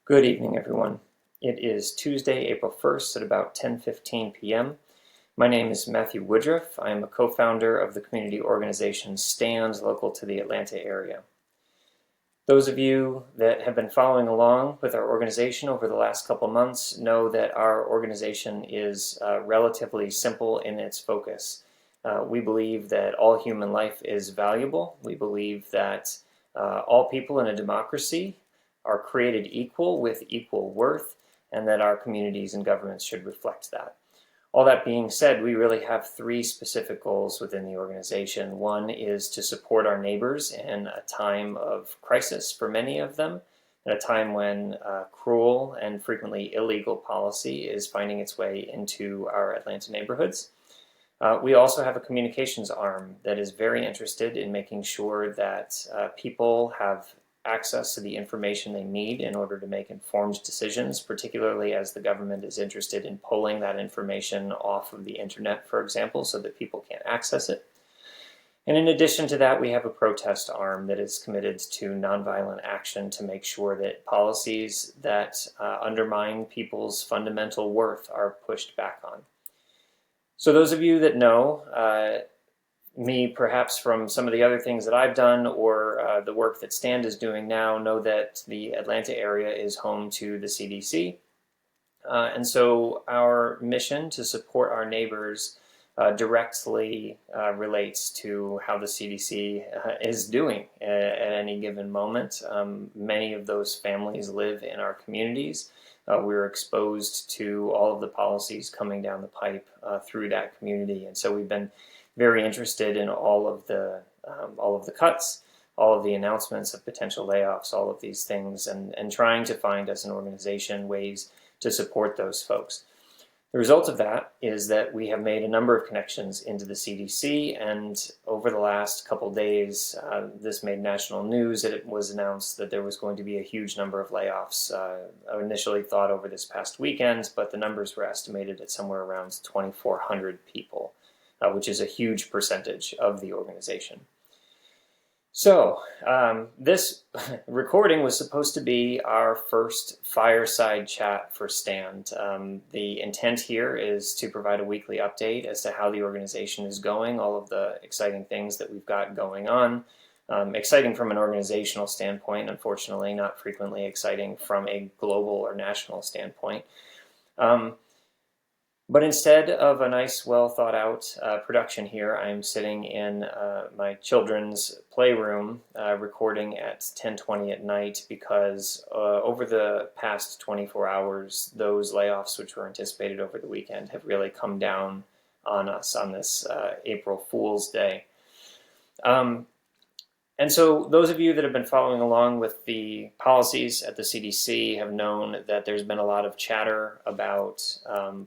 Good evening, everyone. It is Tuesday, April 1st at about 10:15 p.m. My name is Matthew Woodruff. I am a co-founder of the community organization STAND, local to the Atlanta area. Those of you that have been following along with our organization over the last couple months know that our organization is relatively simple in its focus. We believe that all human life is valuable. We believe that all people in a democracy are created equal with equal worth, and that our communities and governments should reflect that. All that being said, we really have three specific goals within the organization. One is to support our neighbors in a time of crisis for many of them, at a time when cruel and frequently illegal policy is finding its way into our Atlanta neighborhoods. We also have a communications arm that is very interested in making sure that people have access to the information they need in order to make informed decisions, particularly as the government is interested in pulling that information off of the internet, for example, so that people can't access it. And in addition to that, we have a protest arm that is committed to nonviolent action to make sure that policies that undermine people's fundamental worth are pushed back on. So those of you that know me perhaps from some of the other things that I've done or the work that STAND is doing now know that the Atlanta area is home to the CDC. And so our mission to support our neighbors directly relates to how the CDC is doing at any given moment. Many of those families live in our communities. We're exposed to all of the policies coming down the pipe through that community. And so we've been very interested in all of the cuts, all of the announcements of potential layoffs, all of these things, and trying to find as an organization ways to support those folks. The result of that is that we have made a number of connections into the CDC, and over the last couple days, this made national news. It was announced that there was going to be a huge number of layoffs. I initially thought over this past weekend, but the numbers were estimated at somewhere around 2,400 people. Which is a huge percentage of the organization. So this recording was supposed to be our first fireside chat for STAND. The intent here is to provide a weekly update as to how the organization is going, all of the exciting things that we've got going on. Exciting from an organizational standpoint, unfortunately, not frequently exciting from a global or national standpoint. But instead of a nice, well thought out production here, I'm sitting in my children's playroom recording at 10:20 at night because over the past 24 hours, those layoffs which were anticipated over the weekend have really come down on us on this April Fool's Day. And so those of you that have been following along with the policies at the CDC have known that there's been a lot of chatter about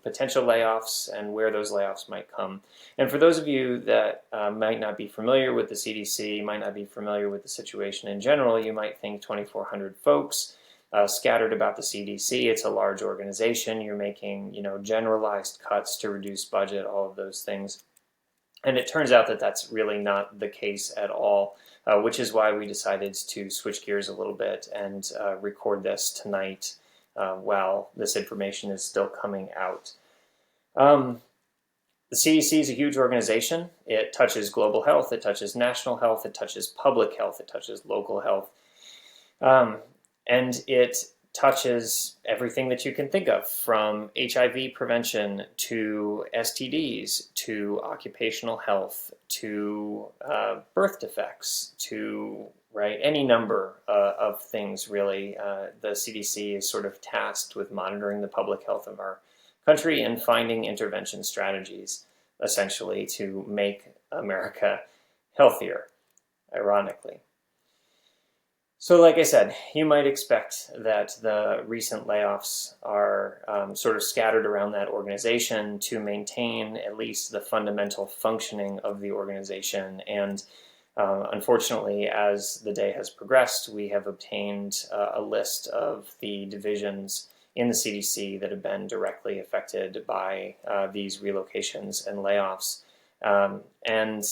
potential layoffs and where those layoffs might come. And for those of you that might not be familiar with the CDC, might not be familiar with the situation in general, you might think 2,400 folks scattered about the CDC. It's a large organization. You're making, generalized cuts to reduce budget, all of those things. And it turns out that that's really not the case at all. Which is why we decided to switch gears a little bit and record this tonight while this information is still coming out. The CDC is a huge organization. It touches global health, it touches national health, it touches public health, it touches local health, and it touches everything that you can think of, from HIV prevention to STDs to occupational health to birth defects to any number of things really. The CDC is sort of tasked with monitoring the public health of our country and finding intervention strategies essentially to make America healthier, ironically. So like I said, you might expect that the recent layoffs are sort of scattered around that organization to maintain at least the fundamental functioning of the organization. And unfortunately, as the day has progressed, we have obtained a list of the divisions in the CDC that have been directly affected by these relocations and layoffs. And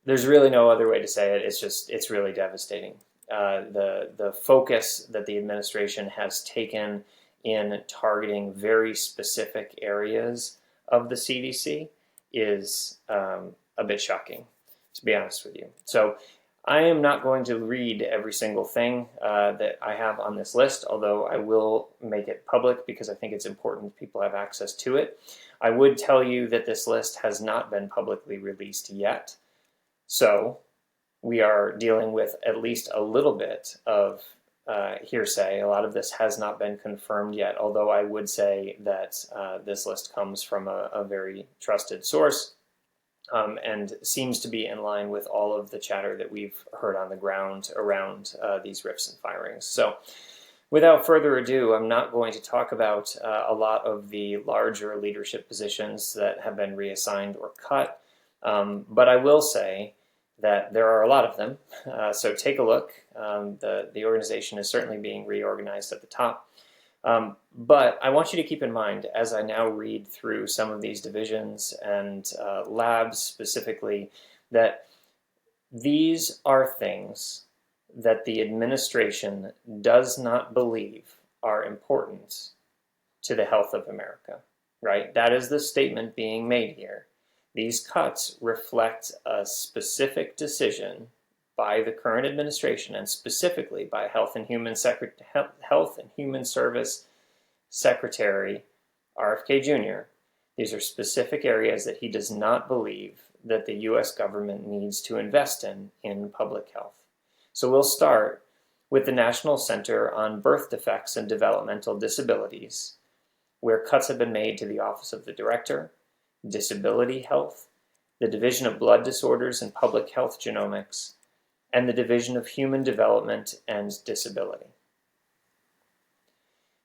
there's really no other way to say it. It's really devastating. The focus that the administration has taken in targeting very specific areas of the CDC is a bit shocking, to be honest with you. So I am not going to read every single thing that I have on this list, although I will make it public because I think it's important people have access to it. I would tell you that this list has not been publicly released yet. So we are dealing with at least a little bit of hearsay. A lot of this has not been confirmed yet, although I would say that this list comes from a very trusted source and seems to be in line with all of the chatter that we've heard on the ground around these RIFs and firings. So without further ado, I'm not going to talk about a lot of the larger leadership positions that have been reassigned or cut, but I will say that there are a lot of them. So take a look. The organization is certainly being reorganized at the top. But I want you to keep in mind, as I now read through some of these divisions and labs specifically, that these are things that the administration does not believe are important to the health of America, right? That is the statement being made here. These cuts reflect a specific decision by the current administration and specifically by Health and Human Service Secretary RFK Jr. These are specific areas that he does not believe that the U.S. government needs to invest in public health. So we'll start with the National Center on Birth Defects and Developmental Disabilities, where cuts have been made to the Office of the Director, Disability Health, the Division of Blood Disorders and Public Health Genomics, and the Division of Human Development and Disability.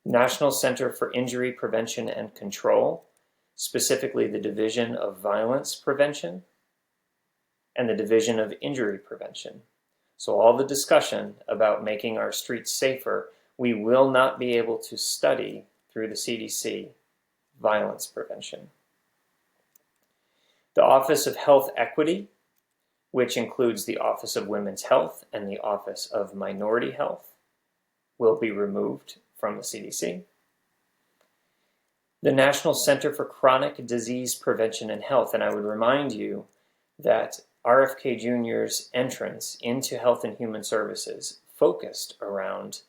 National Center for Injury Prevention and Control, specifically the Division of Violence Prevention and the Division of Injury Prevention. So all the discussion about making our streets safer, we will not be able to study through the CDC violence prevention. The Office of Health Equity, which includes the Office of Women's Health and the Office of Minority Health, will be removed from the CDC. The National Center for Chronic Disease Prevention and Health, and I would remind you that RFK Jr.'s entrance into Health and Human Services focused around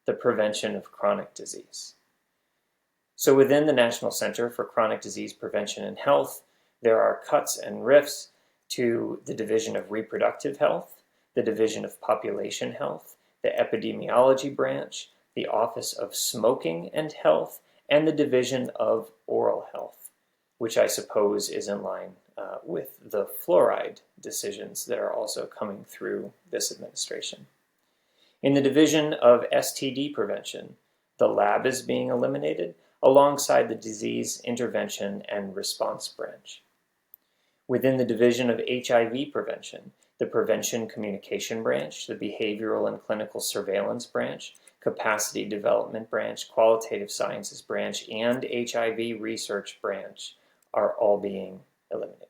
the prevention of chronic disease. So within the National Center for Chronic Disease Prevention and Health, there are cuts and RIFs to the Division of Reproductive Health, the Division of Population Health, the Epidemiology Branch, the Office of Smoking and Health, and the Division of Oral Health, which I suppose is in line with the fluoride decisions that are also coming through this administration. In the Division of STD Prevention, the lab is being eliminated alongside the Disease Intervention and Response Branch. Within the Division of HIV Prevention, the Prevention Communication Branch, the Behavioral and Clinical Surveillance Branch, Capacity Development Branch, Qualitative Sciences Branch, and HIV Research Branch are all being eliminated.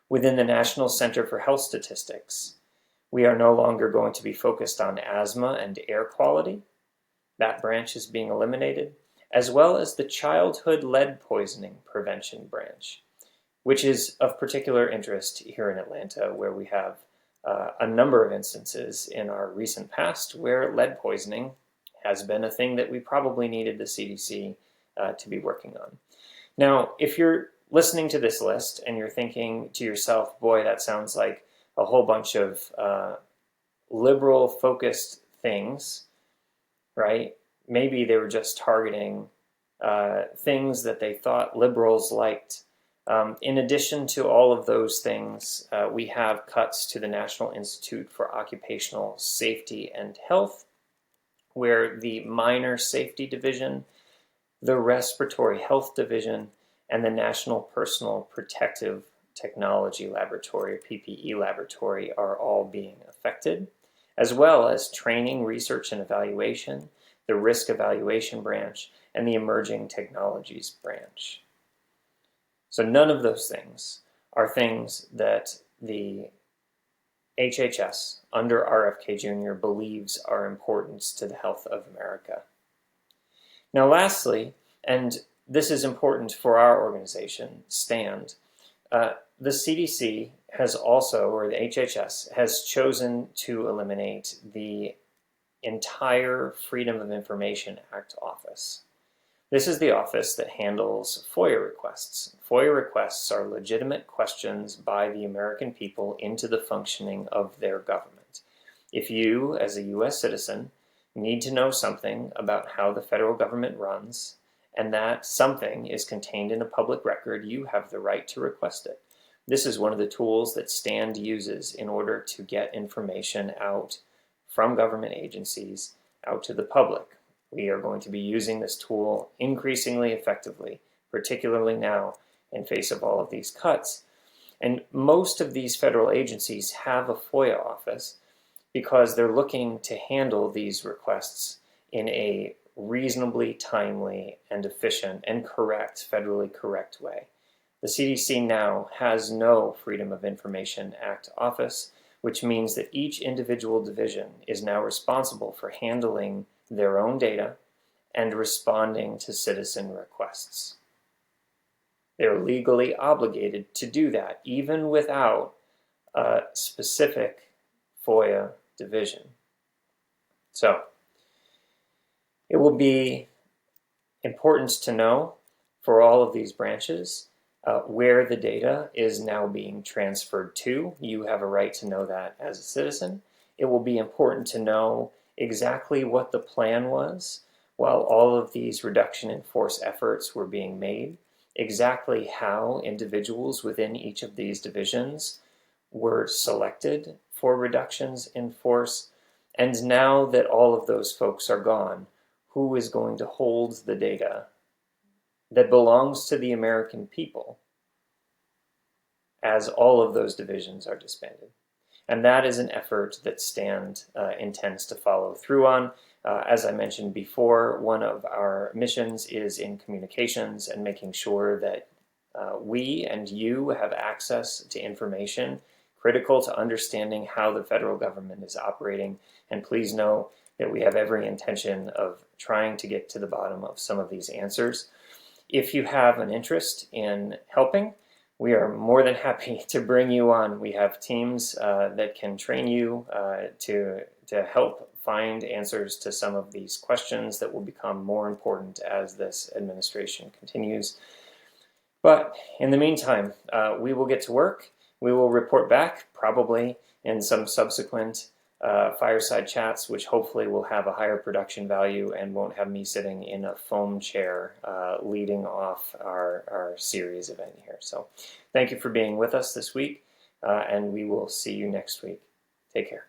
Within the National Center for Health Statistics, we are no longer going to be focused on asthma and air quality. That branch is being eliminated, as well as the Childhood Lead Poisoning Prevention Branch, which is of particular interest here in Atlanta, where we have a number of instances in our recent past where lead poisoning has been a thing that we probably needed the CDC to be working on. Now, if you're listening to this list and you're thinking to yourself, boy, that sounds like a whole bunch of liberal-focused things, right? Maybe they were just targeting things that they thought liberals liked. In addition to all of those things, we have cuts to the National Institute for Occupational Safety and Health, where the Minor Safety Division, the Respiratory Health Division, and the National Personal Protective Technology Laboratory, PPE Laboratory, are all being affected, as well as Training, Research, and Evaluation, the Risk Evaluation Branch, and the Emerging Technologies Branch. So none of those things are things that the HHS under RFK Jr. believes are important to the health of America. Now lastly, and this is important for our organization, STAND, the CDC has also, or the HHS, has chosen to eliminate the entire Freedom of Information Act office. This is the office that handles FOIA requests. FOIA requests are legitimate questions by the American people into the functioning of their government. If you, as a U.S. citizen, need to know something about how the federal government runs, and that something is contained in a public record, you have the right to request it. This is one of the tools that STAND uses in order to get information out from government agencies out to the public. We are going to be using this tool increasingly effectively, particularly now in face of all of these cuts. And most of these federal agencies have a FOIA office because they're looking to handle these requests in a reasonably timely and efficient and correct, federally correct way. The CDC now has no Freedom of Information Act office, which means that each individual division is now responsible for handling their own data and responding to citizen requests. They're legally obligated to do that, even without a specific FOIA division. So, it will be important to know for all of these branches where the data is now being transferred to. You have a right to know that as a citizen. It will be important to know exactly what the plan was while all of these reduction in force efforts were being made, exactly how individuals within each of these divisions were selected for reductions in force, and now that all of those folks are gone, who is going to hold the data that belongs to the American people as all of those divisions are disbanded. And that is an effort that STAND intends to follow through on. As I mentioned before, one of our missions is in communications and making sure that we and you have access to information critical to understanding how the federal government is operating. And please know that we have every intention of trying to get to the bottom of some of these answers. If you have an interest in helping, we are more than happy to bring you on. We have teams that can train you to help find answers to some of these questions that will become more important as this administration continues. But in the meantime, we will get to work. We will report back, probably in some subsequent fireside chats, which hopefully will have a higher production value and won't have me sitting in a foam chair leading off our series event here. So thank you for being with us this week, and we will see you next week. Take care.